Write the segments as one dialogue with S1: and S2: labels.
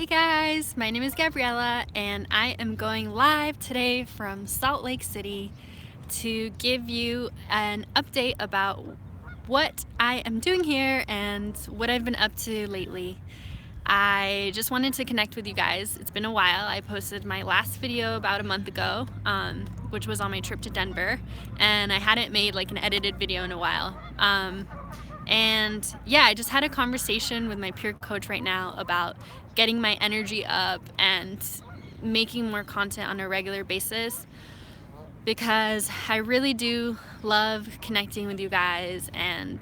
S1: Hey guys, my name is Gabriella and I am going live today from Salt Lake City to give you an update about what I am doing here and what I've been up to lately. I just wanted to connect with you guys. It's been a while. I posted my last video about a month ago, which was on my trip to Denver, and I hadn't made like an edited video in a while. And yeah, I just had a conversation with my peer coach right now about getting my energy up and making more content on a regular basis, because I really do love connecting with you guys and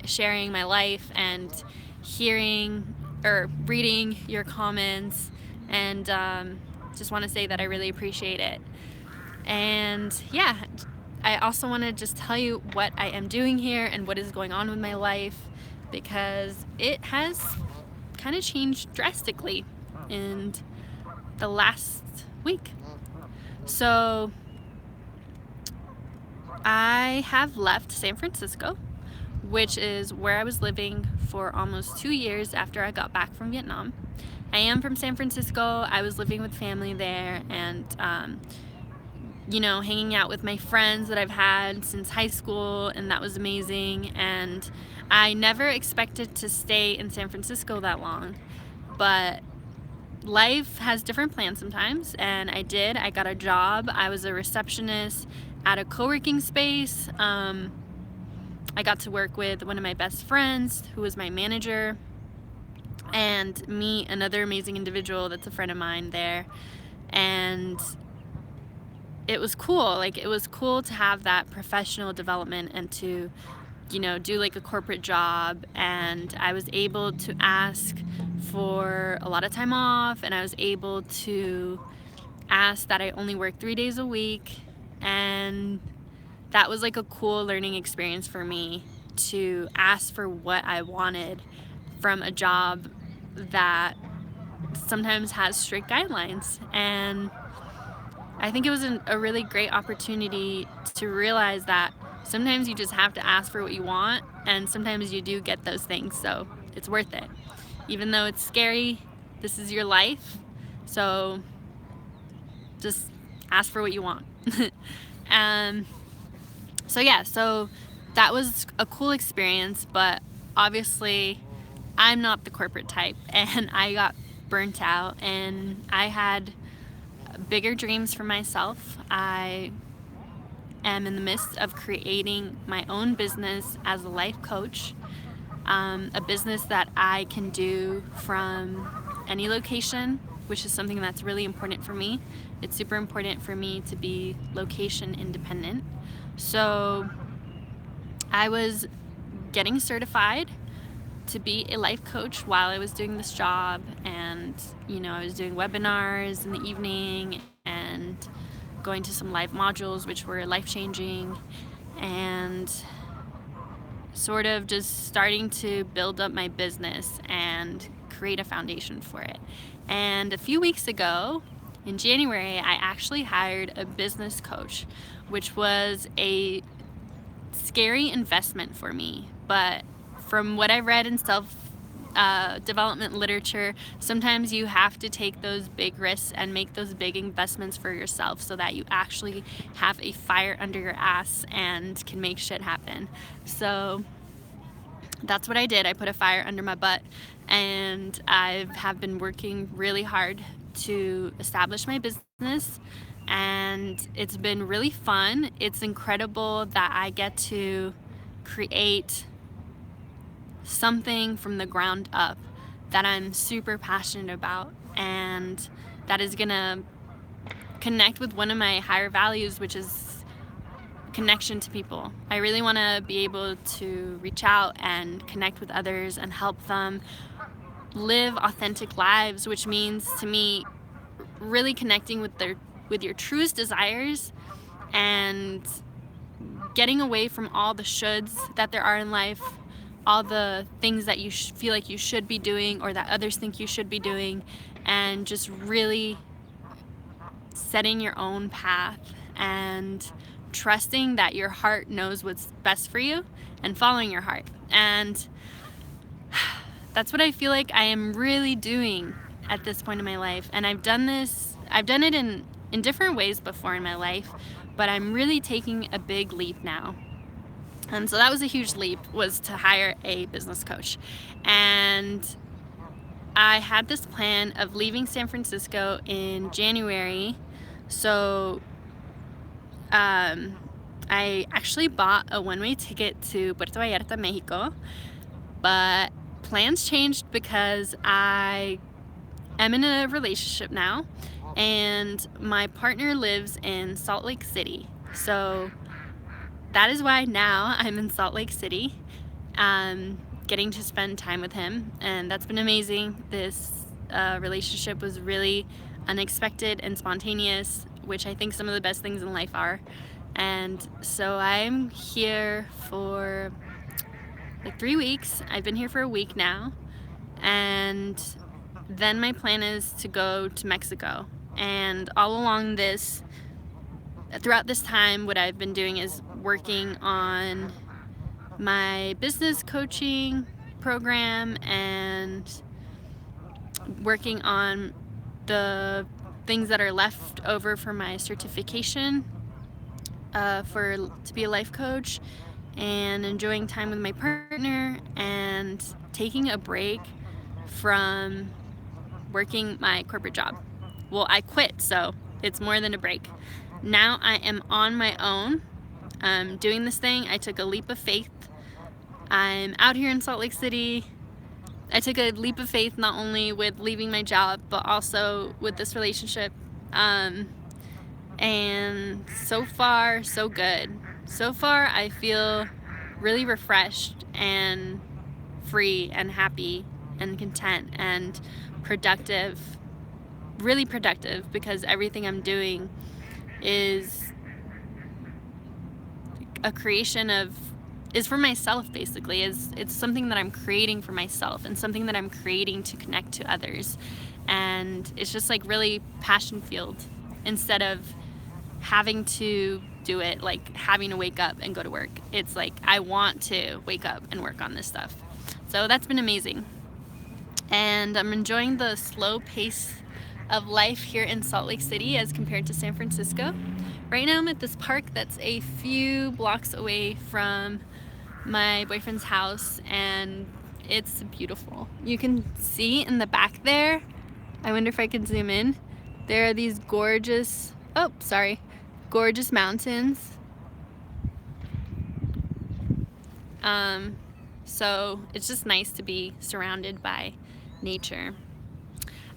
S1: sharing my life and hearing or reading your comments, and just want to say that I really appreciate it. And yeah, I also want to just tell you what I am doing here and what is going on with my life, because it has kind of changed drastically in the last week. So I have left San Francisco, which is where I was living for almost 2 years after I got back from Vietnam. I am from San Francisco. I was living with family there, and hanging out with my friends that I've had since high school, and that was amazing. And I never expected to stay in San Francisco that long, but life has different plans sometimes, and I did. I got a job. I was a receptionist at a co-working space. I got to work with one of my best friends who was my manager, and meet another amazing individual that's a friend of mine there. And it was cool. Like, it was cool to have that professional development and to, do like a corporate job. And I was able to ask for a lot of time off, and I was able to ask that I only work 3 days a week. And that was like a cool learning experience for me, to ask for what I wanted from a job that sometimes has strict guidelines. And I think it was a really great opportunity to realize that sometimes you just have to ask for what you want, and sometimes you do get those things, so it's worth it. Even though it's scary, this is your life, so just ask for what you want. um, so that was a cool experience, but obviously I'm not the corporate type, and I got burnt out, and I had bigger dreams for myself. I am in the midst of creating my own business as a life coach, a business that I can do from any location, which is something that's really important for me. It's super important for me to be location independent. So I was getting certified to be a life coach while I was doing this job, and I was doing webinars in the evening and going to some live modules which were life-changing, and sort of just starting to build up my business and create a foundation for it. And a few weeks ago, in January, I actually hired a business coach, which was a scary investment for me. But from what I read in development literature, sometimes you have to take those big risks and make those big investments for yourself so that you actually have a fire under your ass and can make shit happen. So that's what I did. I put a fire under my butt, and I have been working really hard to establish my business, and it's been really fun. It's incredible that I get to create something from the ground up that I'm super passionate about, and that is gonna connect with one of my higher values, which is connection to people. I really want to be able to reach out and connect with others and help them live authentic lives, which means to me really connecting with your truest desires, and getting away from all the shoulds that there are in life, all the things that you feel like you should be doing or that others think you should be doing, and just really setting your own path and trusting that your heart knows what's best for you and following your heart. And that's what I feel like I am really doing at this point in my life. And I've done it in different ways before in my life, but I'm really taking a big leap now. And so that was a huge leap, was to hire a business coach. And I had this plan of leaving San Francisco in January. So I actually bought a one-way ticket to Puerto Vallarta, Mexico, but plans changed because I am in a relationship now, and my partner lives in Salt Lake City. So that is why now I'm in Salt Lake City, getting to spend time with him, and that's been amazing. This relationship was really unexpected and spontaneous, which I think some of the best things in life are. And so I'm here for like 3 weeks. I've been here for a week now, and then my plan is to go to Mexico. And all along throughout this time, what I've been doing is working on my business coaching program and working on the things that are left over for my certification to be a life coach, and enjoying time with my partner and taking a break from working my corporate job. Well, I quit, so it's more than a break. Now I am on my own, doing this thing. I took a leap of faith. I'm out here in Salt Lake City. I took a leap of faith not only with leaving my job, but also with this relationship. And so far, so good. So far, I feel really refreshed and free and happy and content and productive, really productive, because everything I'm doing is a creation is for myself, basically. It's something that I'm creating for myself and something that I'm creating to connect to others. And it's just like really passion fueled, instead of having to do it, like having to wake up and go to work. It's like I want to wake up and work on this stuff. So that's been amazing. And I'm enjoying the slow pace of life here in Salt Lake City as compared to San Francisco. Right now I'm at this park that's a few blocks away from my boyfriend's house, and it's beautiful. You can see in the back there, I wonder if I can zoom in, there are these gorgeous mountains. So it's just nice to be surrounded by nature.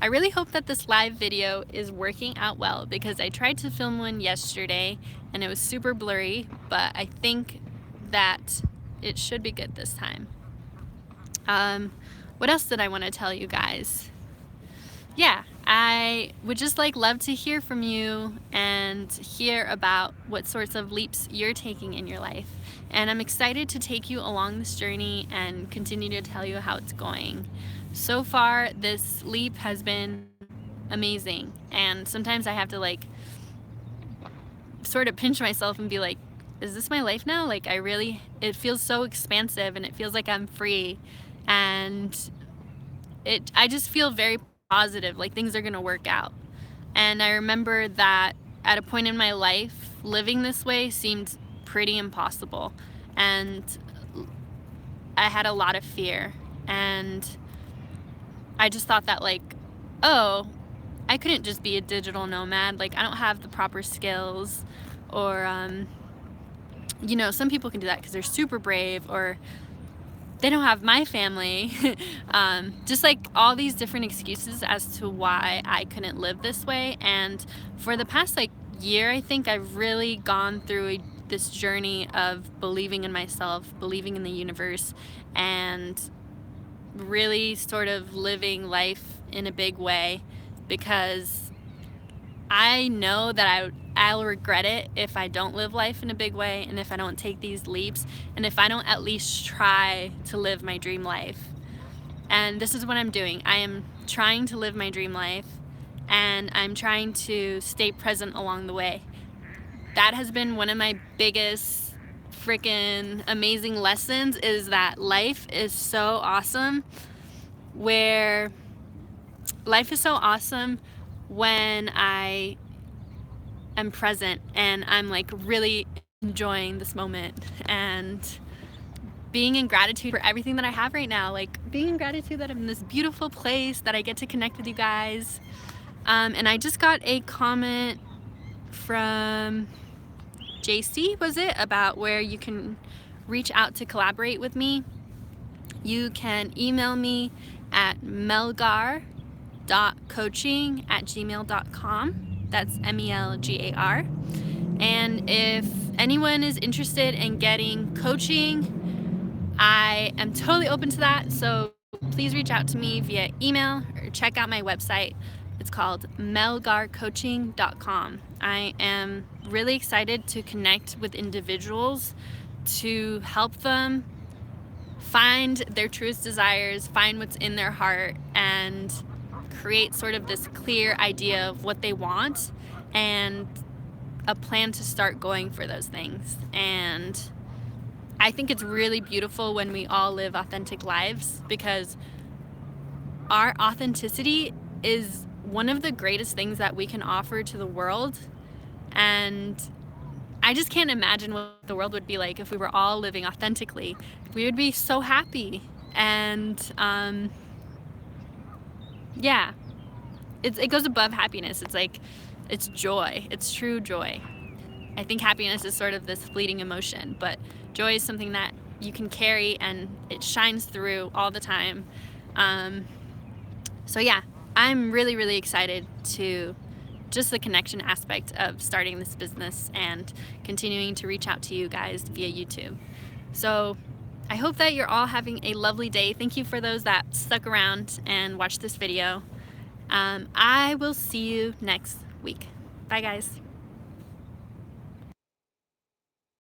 S1: I really hope that this live video is working out well, because I tried to film one yesterday and it was super blurry, but I think that it should be good this time. What else did I want to tell you guys? Yeah, I would just love to hear from you and hear about what sorts of leaps you're taking in your life. And I'm excited to take you along this journey and continue to tell you how it's going. So far, this leap has been amazing. And sometimes I have to sort of pinch myself and be like, is this my life now? It feels so expansive, and it feels like I'm free. And I just feel very positive, like things are gonna work out. And I remember that at a point in my life, living this way seemed pretty impossible, and I had a lot of fear, and I just thought that oh, I couldn't just be a digital nomad. I don't have the proper skills, or some people can do that because they're super brave, or they don't have my family. Just all these different excuses as to why I couldn't live this way. And for the past year, I think I've really gone through this journey of believing in myself, believing in the universe, and really sort of living life in a big way, because I know that I'll regret it if I don't live life in a big way, and if I don't take these leaps, and if I don't at least try to live my dream life. And this is what I'm doing. I am trying to live my dream life, and I'm trying to stay present along the way. That has been one of my biggest freaking amazing lessons, is that life is so awesome, where life is so awesome when I am present and I'm like really enjoying this moment and being in gratitude for everything that I have right now. Like being in gratitude that I'm in this beautiful place, that I get to connect with you guys. And I just got a comment from JC, was it, about where you can reach out to collaborate with me. You can email me at melgar.coaching@gmail.com. That's MELGAR. And if anyone is interested in getting coaching, I am totally open to that. So please reach out to me via email or check out my website. It's called melgar.coaching.com. I am really excited to connect with individuals to help them find their truest desires, find what's in their heart, and create sort of this clear idea of what they want and a plan to start going for those things. And I think it's really beautiful when we all live authentic lives, because our authenticity is one of the greatest things that we can offer to the world. And I just can't imagine what the world would be like if we were all living authentically. We would be so happy. And yeah, it goes above happiness. It's like, it's joy. It's true joy. I think happiness is sort of this fleeting emotion, but joy is something that you can carry and it shines through all the time. So yeah, I'm really, really excited to just the connection aspect of starting this business and continuing to reach out to you guys via YouTube. So I hope that you're all having a lovely day. Thank you for those that stuck around and watched this video. I will see you next week. Bye guys.